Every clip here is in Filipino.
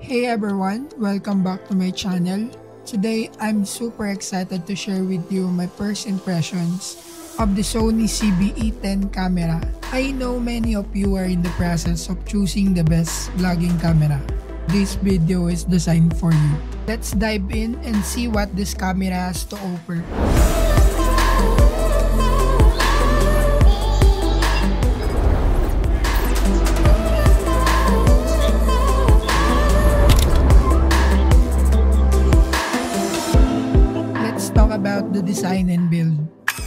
Hey everyone, welcome back to my channel. Today, I'm super excited to share with you my first impressions of the Sony CBE10 camera. I know many of you are in the process of choosing the best vlogging camera. This video is designed for you. Let's dive in and see what this camera has to offer. About the design and build.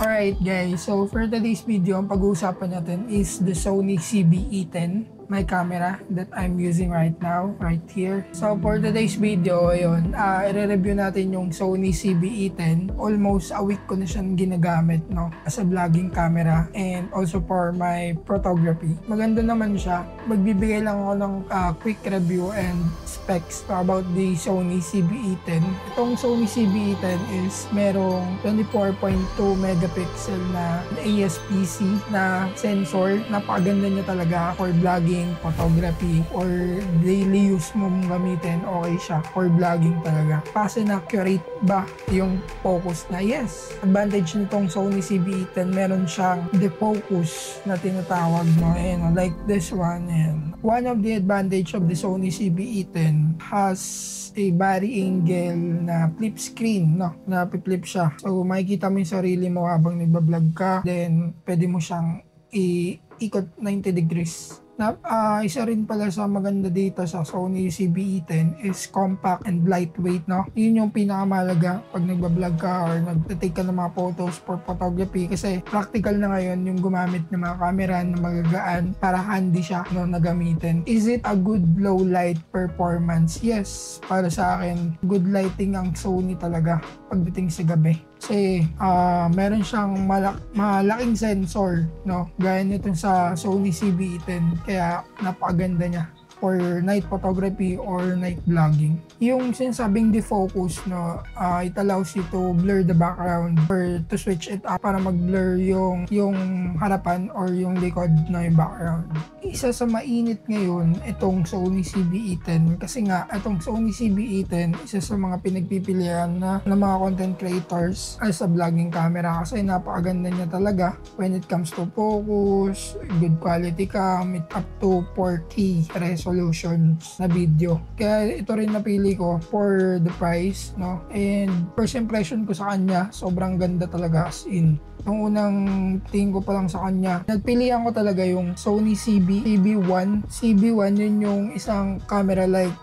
Alright guys, so for today's video, ang pag-uusapan natin is the Sony CBE10, my camera that I'm using right now, right here. So for today's video, ayun, i-review natin yung Sony CBE10. Almost a week ko na siyang ginagamit, no, as a vlogging camera and also for my photography. Maganda naman siya. Magbibigay lang ako ng quick review and specs about the Sony CBE10. Itong Sony CBE10 is merong 24.2 megapixel na ASPC na sensor. Napakaganda niya talaga for vlogging, photography, or daily use mo gamitin. Okay siya for vlogging talaga. Fast and accurate ba yung focus na? Yes. Advantage nitong Sony CBE10, meron siyang defocus na tinatawag, no? And like this one. And one of the advantage of the Sony CBE10 has a body angle na flip screen, no? Na flip siya. So makikita mo yung sarili mo habang nagbablog ka. Then pwede mo siyang ikot 90 degrees. Isa rin pala sa maganda dito sa Sony CBE10 is compact and lightweight, no? Yun yung pinakamalaga pag nagbablog ka or nagtitake ka ng mga photos for photography, kasi practical na ngayon yung gumamit ng mga camera na magagaan para handy siya, no, na gamitin. Is it a good low light performance? Yes, para sa akin, good lighting ang Sony talaga pagdating sa gabi. Kasi meron siyang malaking sensor, no, gaya nito sa Sony CBE10, kaya napakaganda niya for night photography or night vlogging. Yung sinasabing defocus, no, it allows you to blur the background or to switch it up para mag-blur yung harapan or yung likod na yung background. Isa sa mainit ngayon itong Sony CBE10 kasi nga itong Sony CBE10 isa sa mga pinagpipilian na ng mga content creators as a vlogging camera kasi napakaganda niya talaga when it comes to focus, good quality cam, up to 4K resolutions na video. Kaya ito rin napili ko for the price, no? And first impression ko sa kanya, sobrang ganda talaga, as in. Nung unang tingin ko pa lang sa kanya, nagpilihan ko talaga yung Sony CB1. CB1 yun yung isang camera like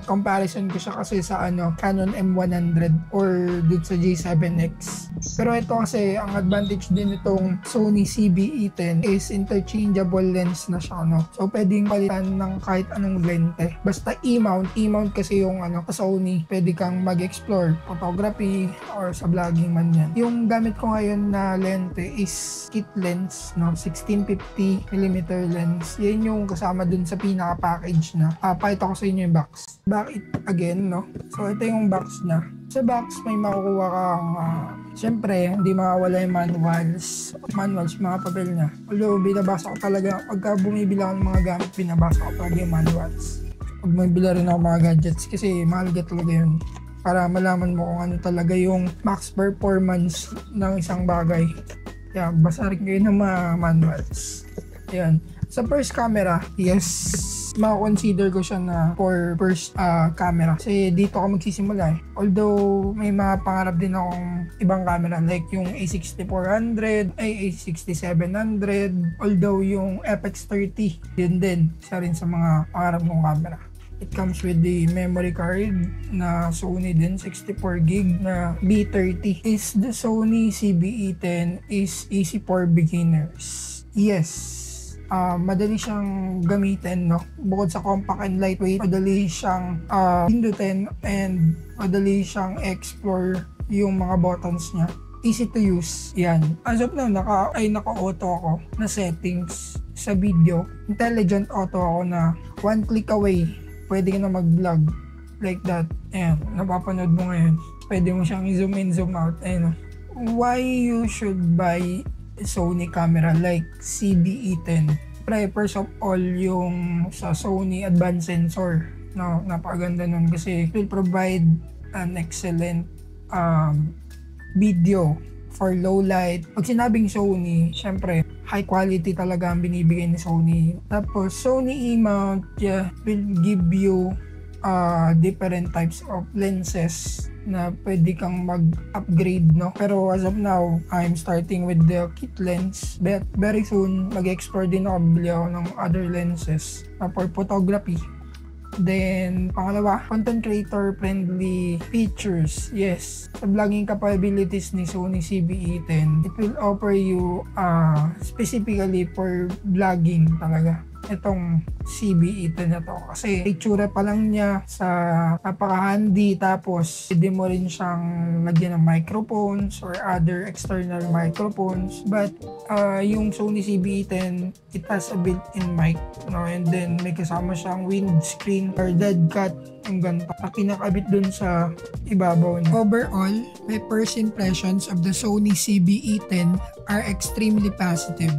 comparison ko siya kasi sa Canon M100 or dun sa G7X. Pero ito kasi, ang advantage din itong Sony CBE10 is interchangeable lens na siya, no? So pwedeng palitan ng kahit anong lente. Basta E-mount kasi yung sa Sony, pwede kang mag-explore photography or sa vlogging man yan. Yung gamit ko ngayon na lente is kit lens, no, 1650mm lens. Yan yung kasama dun sa pinaka-package na. Pakita ko sa inyo yung box. Back it again, no. So ito yung box na. Sa box may makukuha kang syempre hindi mawawala yung manuals, mga papel niya. Although binabasa ko talaga pagka bumibili ako ng mga gamit, binabasa ko talaga yung manuals. Pag bumibili rin ako mga gadgets kasi mahalaga talaga yun para malaman mo kung ano talaga yung max performance ng isang bagay. Kaya basa rin kayo ng mga manuals. Ayan. Sa first camera, yes, mako-consider ko siya na for first camera. Kasi dito ako magsisimula eh. Although may mga pangarap din akong ibang camera like yung A6400, A6700, although yung FX30, yun din, isa rin sa mga pangarap kong camera. It comes with the memory card na Sony din, 64GB na B30. Is the Sony CBE10 is easy for beginners? Yes. Madali siyang gamitin, no? Bukod sa compact and lightweight, madali siyang pindutin and madali siyang explore yung mga buttons niya. Easy to use. Yan. As of now, naka-auto ako na settings sa video. Intelligent auto ako na one click away pwede ka na mag-vlog like that. Ayan, napapanood mo ngayon. Pwede mo siyang zoom in, zoom out. Ayan. Why you should buy Sony camera like CBE10? First of all, yung sa Sony advanced sensor. No, napakaganda nun kasi it will provide an excellent video for low light. Pag sinabing Sony, syempre high quality talaga ang binibigay ni Sony. Tapos Sony E-mount will give you different types of lenses na pwede kang mag-upgrade, no? Pero as of now, I'm starting with the kit lens, but very soon mag-explore din ako, bili ako ng other lenses for photography. Then, pangalawa, content creator friendly features. Yes, sa vlogging capabilities ni Sony CB-E10, it will offer you specifically for vlogging talaga itong CB-E10 na to, kasi itsura pa lang niya sa napaka-handy, tapos pwede mo rin siyang lagyan ng microphones or other external microphones. But yung Sony CB-E10, it has a built-in mic, no? And then may kasama siyang windscreen or dead cut, ang ganda na kinakabit dun sa ibabaw niya. Overall, my first impressions of the Sony CB-E10 are extremely positive.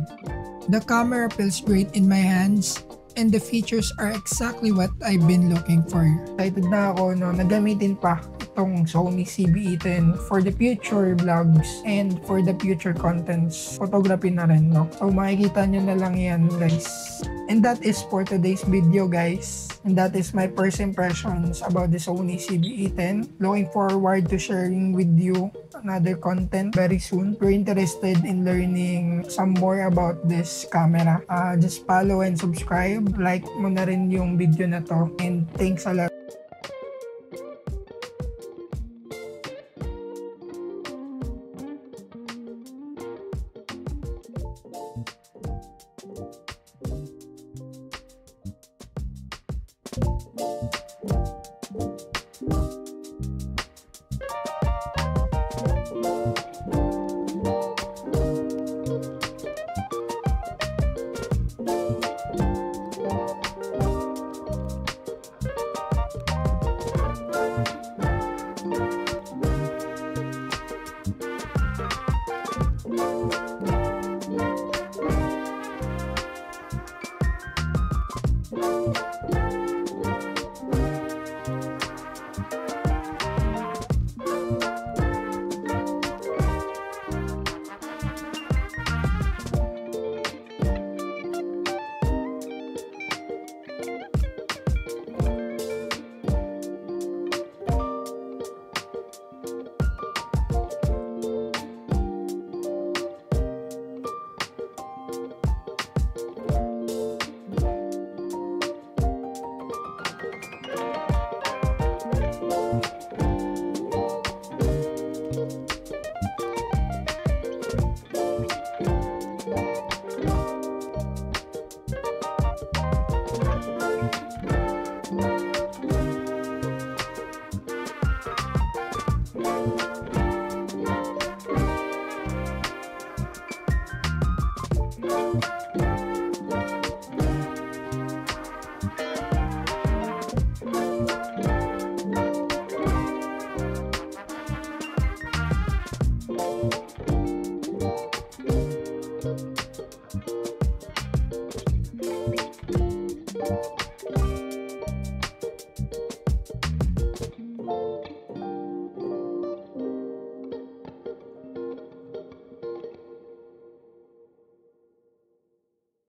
The camera feels great in my hands, and the features are exactly what I've been looking for. Excited na ako, no, nagamitin pa itong Sony CB-E10 for the future vlogs and for the future contents. Photography na rin, no? So makikita nyo na lang yan, guys. And that is for today's video, guys. And that is my first impressions about the Sony CB-E10. Looking forward to sharing with you another content very soon. If you're interested in learning some more about this camera, just follow and subscribe. Like mo na rin yung video na to. And thanks a lot. you.